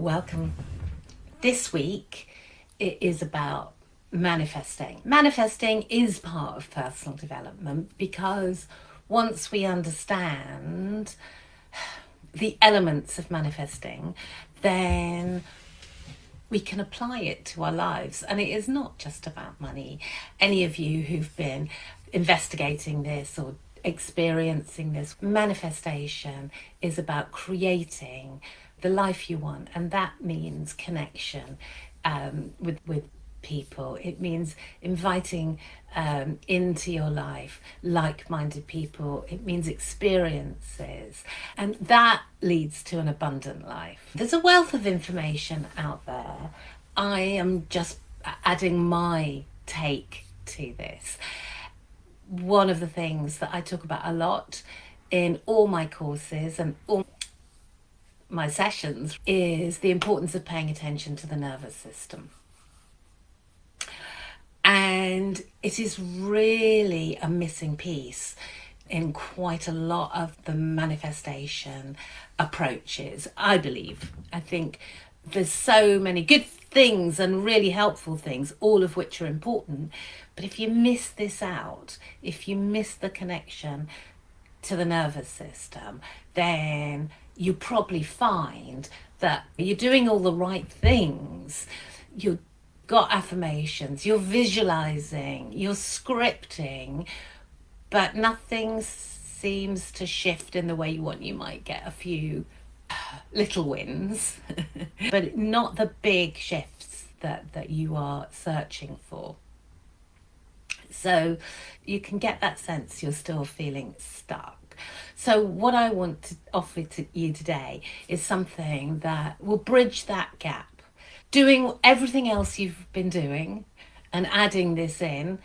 Welcome. This week it is about manifesting. Manifesting is part of personal development because once we understand the elements of manifesting, then we can apply it to our lives. And it is not just about money. Any of you who've been investigating this or experiencing this, manifestation is about creating the life you want, and that means connection with people. It means inviting into your life like-minded people. It means experiences, and that leads to an abundant life. There's a wealth of information out there. I am just adding my take to this. One of the things that I talk about a lot in all my courses and all my sessions is the importance of paying attention to the nervous system. And it is really a missing piece in quite a lot of the manifestation approaches, I believe. I think there's so many good things and really helpful things, all of which are important. But if you miss this out, if you miss the connection to the nervous system, then you probably find that you're doing all the right things. You've got affirmations, you're visualizing, you're scripting, but nothing seems to shift in the way you want. You might get a few little wins, but not the big shifts that you are searching for. So you can get that sense you're still feeling stuck. So what I want to offer to you today is something that will bridge that gap. Doing everything else you've been doing and adding this in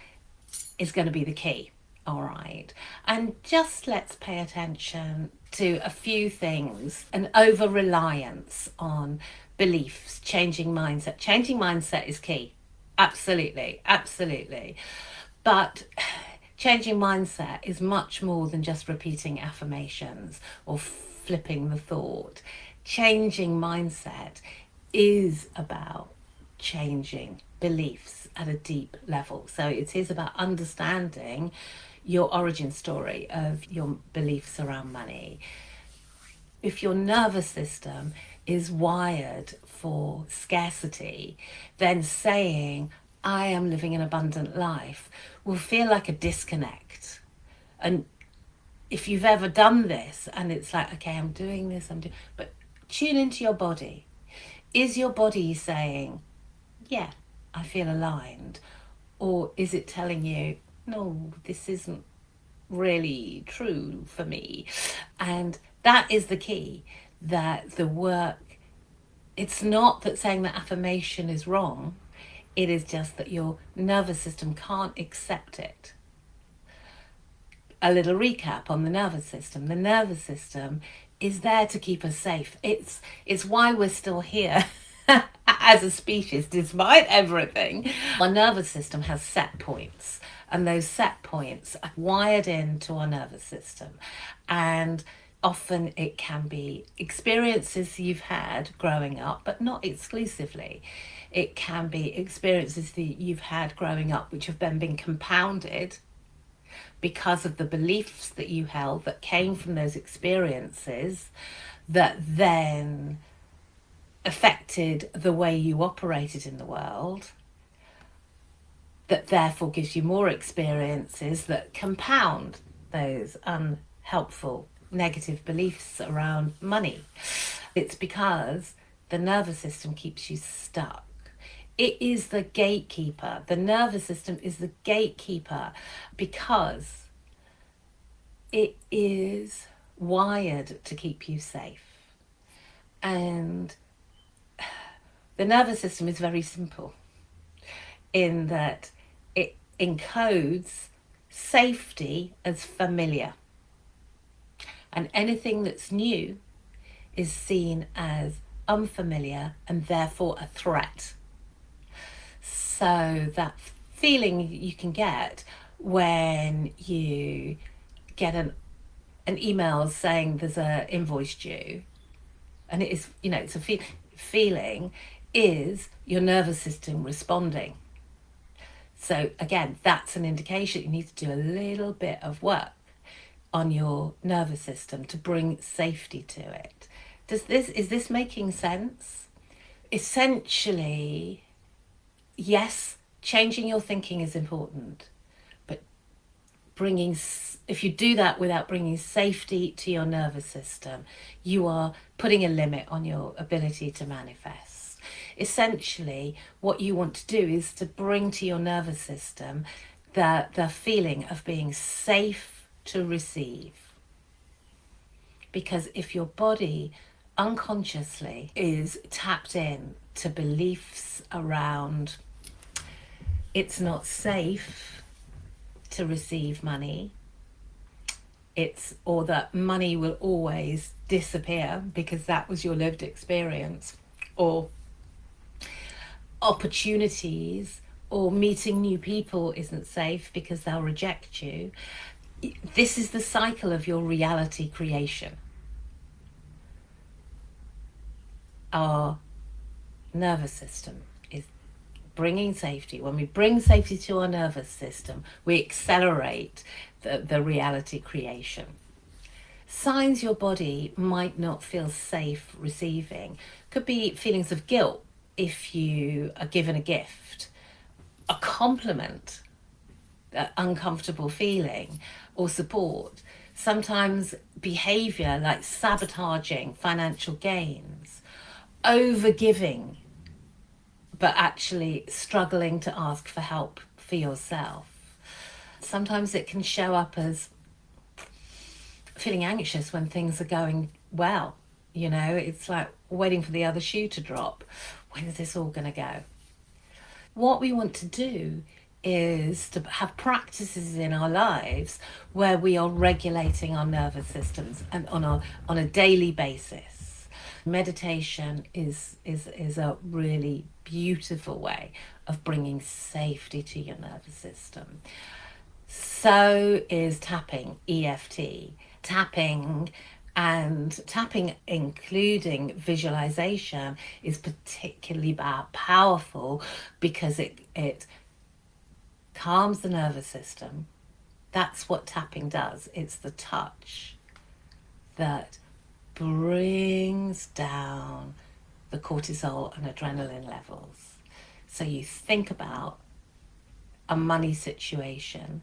is going to be the key. All right. And just let's pay attention to a few things. An over-reliance on beliefs, changing mindset. Changing mindset is key. Absolutely. Absolutely. But changing mindset is much more than just repeating affirmations or flipping the thought. Changing mindset is about changing beliefs at a deep level. So it is about understanding your origin story of your beliefs around money. If your nervous system is wired for scarcity, then saying, I am living an abundant life will feel like a disconnect. And if you've ever done this and it's like, okay, I'm doing this, but tune into your body. Is your body saying, yeah, I feel aligned? Or is it telling you, no, this isn't really true for me? And that is the key, that the work, it's not that saying that affirmation is wrong. It is just that your nervous system can't accept it. A little recap on the nervous system. The nervous system is there to keep us safe. It's why we're still here as a species, despite everything. Our nervous system has set points, and those set points are wired into our nervous system. And often it can be experiences you've had growing up, but not exclusively. It can be experiences that you've had growing up which have then been compounded because of the beliefs that you held that came from those experiences that then affected the way you operated in the world, that therefore gives you more experiences that compound those unhelpful negative beliefs around money. It's because the nervous system keeps you stuck. It is the gatekeeper. The nervous system is the gatekeeper because it is wired to keep you safe. And the nervous system is very simple in that it encodes safety as familiar. And anything that's new is seen as unfamiliar and therefore a threat. So that feeling you can get when you get an email saying there's an invoice due, and it is, it's a feel, feeling is your nervous system responding. So again, that's an indication you need to do a little bit of work on your nervous system to bring safety to it. Is this making sense? Essentially, yes, changing your thinking is important, but if you do that without bringing safety to your nervous system, you are putting a limit on your ability to manifest. Essentially, what you want to do is to bring to your nervous system the feeling of being safe to receive. Because if your body unconsciously is tapped in to beliefs around it's not safe to receive money, or that money will always disappear because that was your lived experience, or opportunities or meeting new people isn't safe because they'll reject you. This is the cycle of your reality creation. Our nervous system is bringing safety. When we bring safety to our nervous system, we accelerate the reality creation. Signs your body might not feel safe receiving could be feelings of guilt if you are given a gift, a compliment, an uncomfortable feeling, or support. Sometimes behavior like sabotaging financial gains, overgiving, but actually struggling to ask for help for yourself. Sometimes it can show up as feeling anxious when things are going well. You know, it's like waiting for the other shoe to drop. When is this all going to go? What we want to do is to have practices in our lives where we are regulating our nervous systems and on a daily basis. Meditation is a really beautiful way of bringing safety to your nervous system. So is tapping, EFT. Tapping, including visualization, is particularly powerful because it calms the nervous system. That's what tapping does. It's the touch that brings down the cortisol and adrenaline levels. So you think about a money situation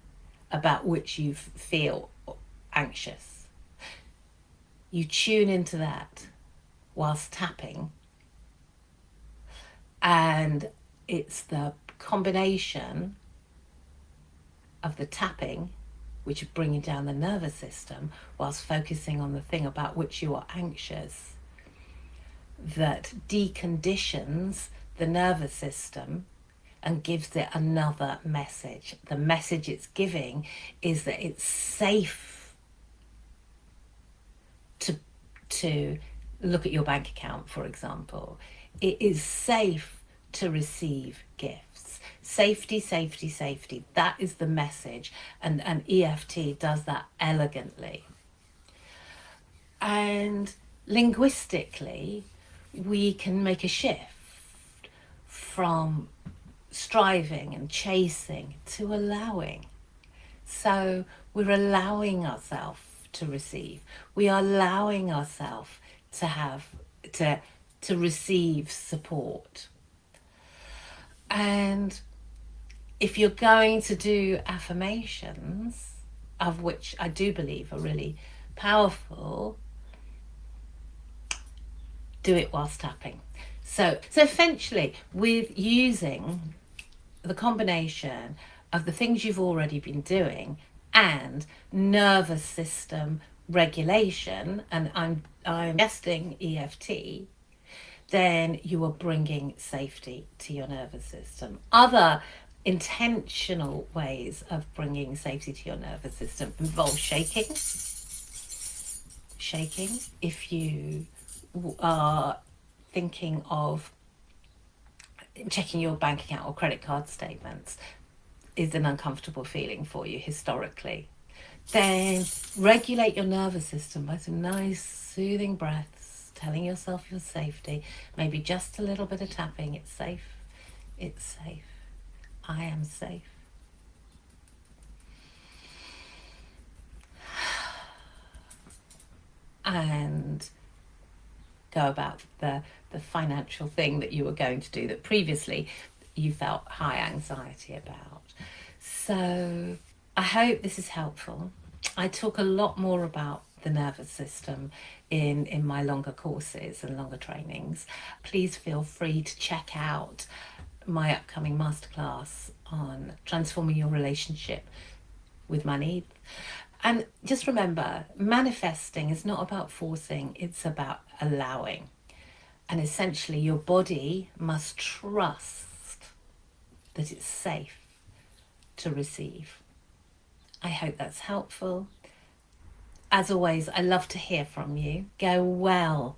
about which you feel anxious. You tune into that whilst tapping, and it's the combination of the tapping, which is bringing down the nervous system, whilst focusing on the thing about which you are anxious, that deconditions the nervous system and gives it another message. The message it's giving is that it's safe to look at your bank account, for example. It is safe to receive gifts. Safety, safety, safety. That is the message. And EFT does that elegantly. And linguistically, we can make a shift from striving and chasing to allowing. So we're allowing ourselves to receive. We are allowing ourselves to receive support. And if you're going to do affirmations, of which I do believe are really powerful, do it whilst tapping. So essentially, with using the combination of the things you've already been doing and nervous system regulation, and I'm suggesting EFT, then you are bringing safety to your nervous system. Other intentional ways of bringing safety to your nervous system involve shaking. If you are thinking of checking your bank account or credit card statements is an uncomfortable feeling for you historically, then regulate your nervous system by some nice soothing breaths. telling yourself your safety, maybe just a little bit of tapping. It's safe. It's safe. I am safe. And go about the financial thing that you were going to do that previously you felt high anxiety about. So I hope this is helpful. I talk a lot more about the nervous system in my longer courses and longer trainings. Please feel free to check out my upcoming masterclass on transforming your relationship with money. And just remember, manifesting is not about forcing, it's about allowing. And essentially, your body must trust that it's safe to receive. I hope that's helpful. As always, I love to hear from you. Go well.